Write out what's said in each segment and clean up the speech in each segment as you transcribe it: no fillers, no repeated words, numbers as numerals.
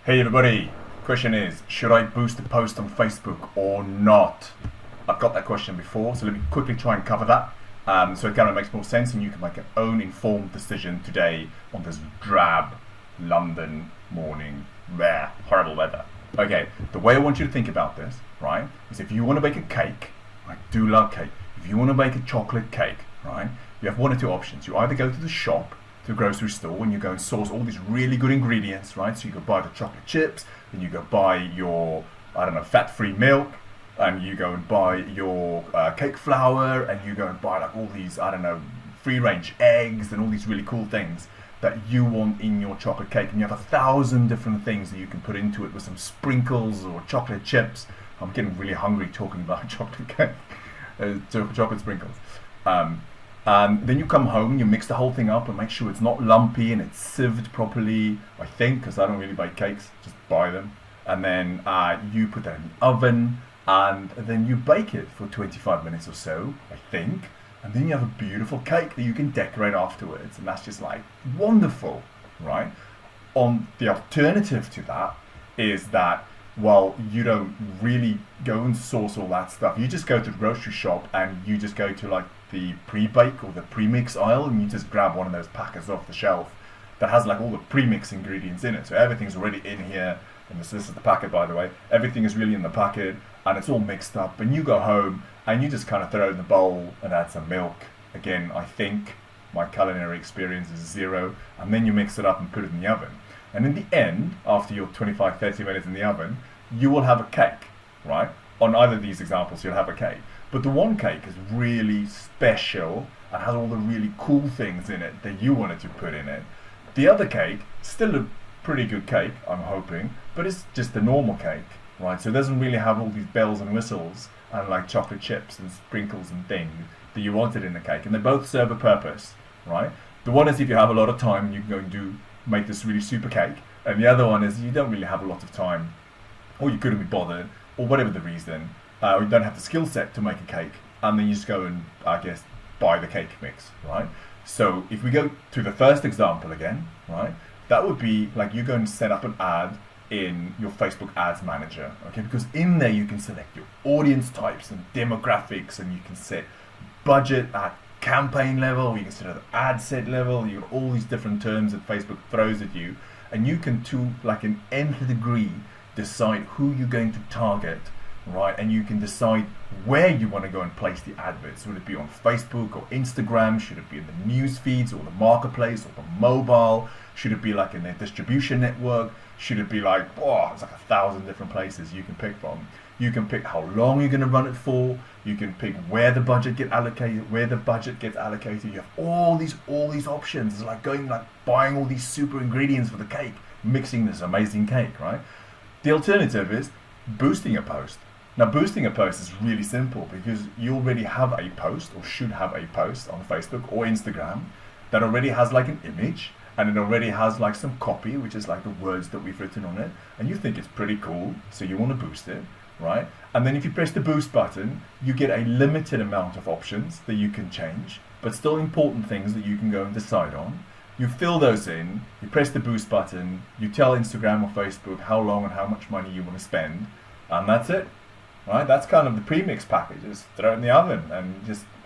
Hey everybody, question is, should I boost a post on Facebook or not? I've got that question before, so let me quickly try and cover that so it kind of makes more sense and you can make your own informed decision today on this drab London morning, horrible weather. Okay, the way I want you to think about this, right, is if you want to bake a cake, I do love cake, if you want to bake a chocolate cake, right, you have one or two options. You either go to the shop, to the grocery store, and you go and source all these really good ingredients, right? So you go buy the chocolate chips, and you go buy your, fat-free milk, and you go and buy your cake flour, and you go and buy like all these, free-range eggs, and all these really cool things that you want in your chocolate cake. And you have 1,000 different things that you can put into it with some sprinkles or chocolate chips. I'm getting really hungry talking about chocolate cake, chocolate sprinkles. And then you come home, you mix the whole thing up and make sure it's not lumpy and it's sieved properly, I think, because I don't really bake cakes, just buy them. And then you put that in the oven and then you bake it for 25 minutes or so, I think. And then you have a beautiful cake that you can decorate afterwards. And that's just like wonderful, right? The alternative to that is that, well, you don't really go and source all that stuff. You just go to the grocery shop and you just go to like the pre-bake or the pre-mix aisle and you just grab one of those packets off the shelf that has like all the pre-mix ingredients in it. So everything's already in here, and this is the packet, by the way. Everything is really in the packet and it's all mixed up, and you go home and you just kind of throw it in the bowl and add some milk. Again, I think my culinary experience is 0, and then you mix it up and put it in the oven. And in the end, after your 25-30 minutes in the oven, you will have a cake, right? On either of these examples, you'll have a cake. But the one cake is really special and has all the really cool things in it that you wanted to put in it. The other cake, still a pretty good cake, I'm hoping, but it's just a normal cake, right? So it doesn't really have all these bells and whistles and like chocolate chips and sprinkles and things that you wanted in the cake. And they both serve a purpose, right? The one is if you have a lot of time, you can go and make this really super cake. And the other one is you don't really have a lot of time, or you couldn't be bothered, or whatever the reason, or you don't have the skill set to make a cake, and then you just go and, buy the cake mix, right? So if we go to the first example again, right, that would be like you go and set up an ad in your Facebook Ads Manager, okay? Because in there you can select your audience types and demographics, and you can set budget at campaign level, you can set it at ad set level, you have all these different terms that Facebook throws at you, and you can, to like an nth degree, decide who you're going to target, right? And you can decide where you want to go and place the adverts. Would it be on Facebook or Instagram? Should it be in the news feeds or the marketplace or the mobile? Should it be like in their distribution network? Should it be like, it's like 1,000 different places you can pick from. You can pick how long you're going to run it for. You can pick where the budget gets allocated, You have all these options. It's like buying all these super ingredients for the cake, mixing this amazing cake, right? The alternative is boosting a post. Now, boosting a post is really simple because you already have a post, or should have a post on Facebook or Instagram that already has like an image, and it already has like some copy, which is like the words that we've written on it, and you think it's pretty cool, so you want to boost it, right? And then if you press the boost button, you get a limited amount of options that you can change, but still important things that you can go and decide on. You fill those in, you press the boost button, you tell Instagram or Facebook how long and how much money you want to spend, and that's it, right? That's kind of the premix package. Just throw it in the oven and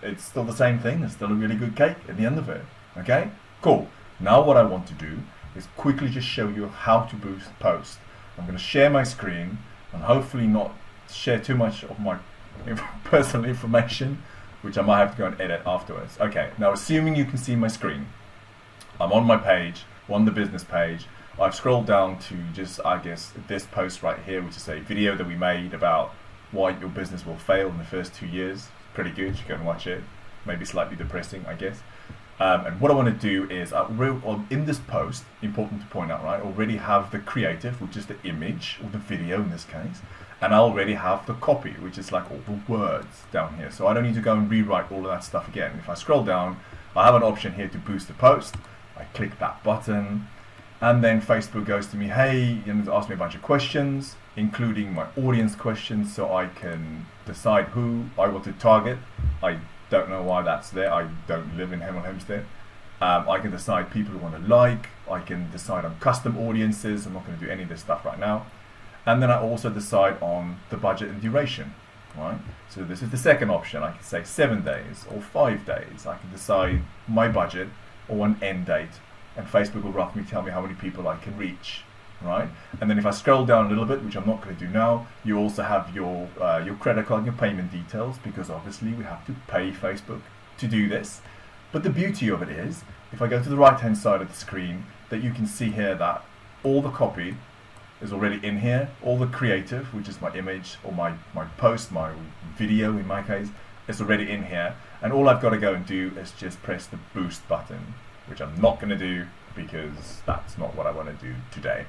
it's still the same thing. It's still a really good cake at the end of it, okay? Cool. Now what I want to do is quickly just show you how to boost post. I'm going to share my screen and hopefully not share too much of my personal information, which I might have to go and edit afterwards. Okay, now assuming you can see my screen, I'm on my page, on the business page. I've scrolled down to just, this post right here, which is a video that we made about why your business will fail in the first 2 years. Pretty good, you should go and watch it. Maybe slightly depressing, I guess. And what I want to do is, in this post, important to point out, right, I already have the creative, which is the image, or the video in this case, and I already have the copy, which is like all the words down here. So I don't need to go and rewrite all of that stuff again. If I scroll down, I have an option here to boost the post. I click that button, and then Facebook goes to me, hey, ask me a bunch of questions, including my audience questions, so I can decide who I want to target. I don't know why that's there. I don't live in Hemel Hempstead. I can decide people who want to like, I can decide on custom audiences. I'm not going to do any of this stuff right now. And then I also decide on the budget and duration, right? So this is the second option. I can say 7 days or 5 days. I can decide my budget or an end date, and Facebook will roughly tell me how many people I can reach, right? And then if I scroll down a little bit, which I'm not going to do now, you also have your credit card and your payment details, because obviously we have to pay Facebook to do this. But the beauty of it is, if I go to the right hand side of the screen, that you can see here that all the copy is already in here. All the creative, which is my image or my post, my video in my case, is already in here. And all I've got to go and do is just press the boost button, which I'm not going to do because that's not what I want to do today.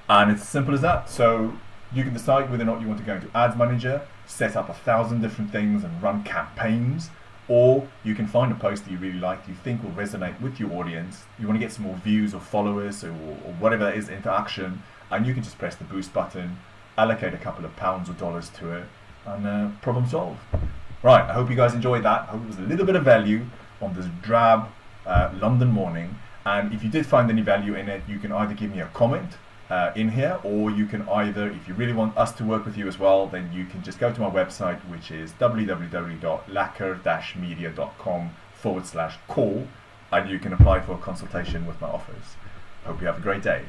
And it's as simple as that. So you can decide whether or not you want to go into Ads Manager, set up 1,000 different things and run campaigns, or you can find a post that you really like, you think will resonate with your audience, you want to get some more views or followers or whatever that is, interaction, and you can just press the boost button, allocate a couple of pounds or dollars to it, and problem solved. Right, I hope you guys enjoyed that. I hope it was a little bit of value on this drab London morning. And if you did find any value in it, you can either give me a comment in here, or you can either, if you really want us to work with you as well, then you can just go to my website, which is www.lacquer-media.com/call, and you can apply for a consultation with my office. Hope you have a great day.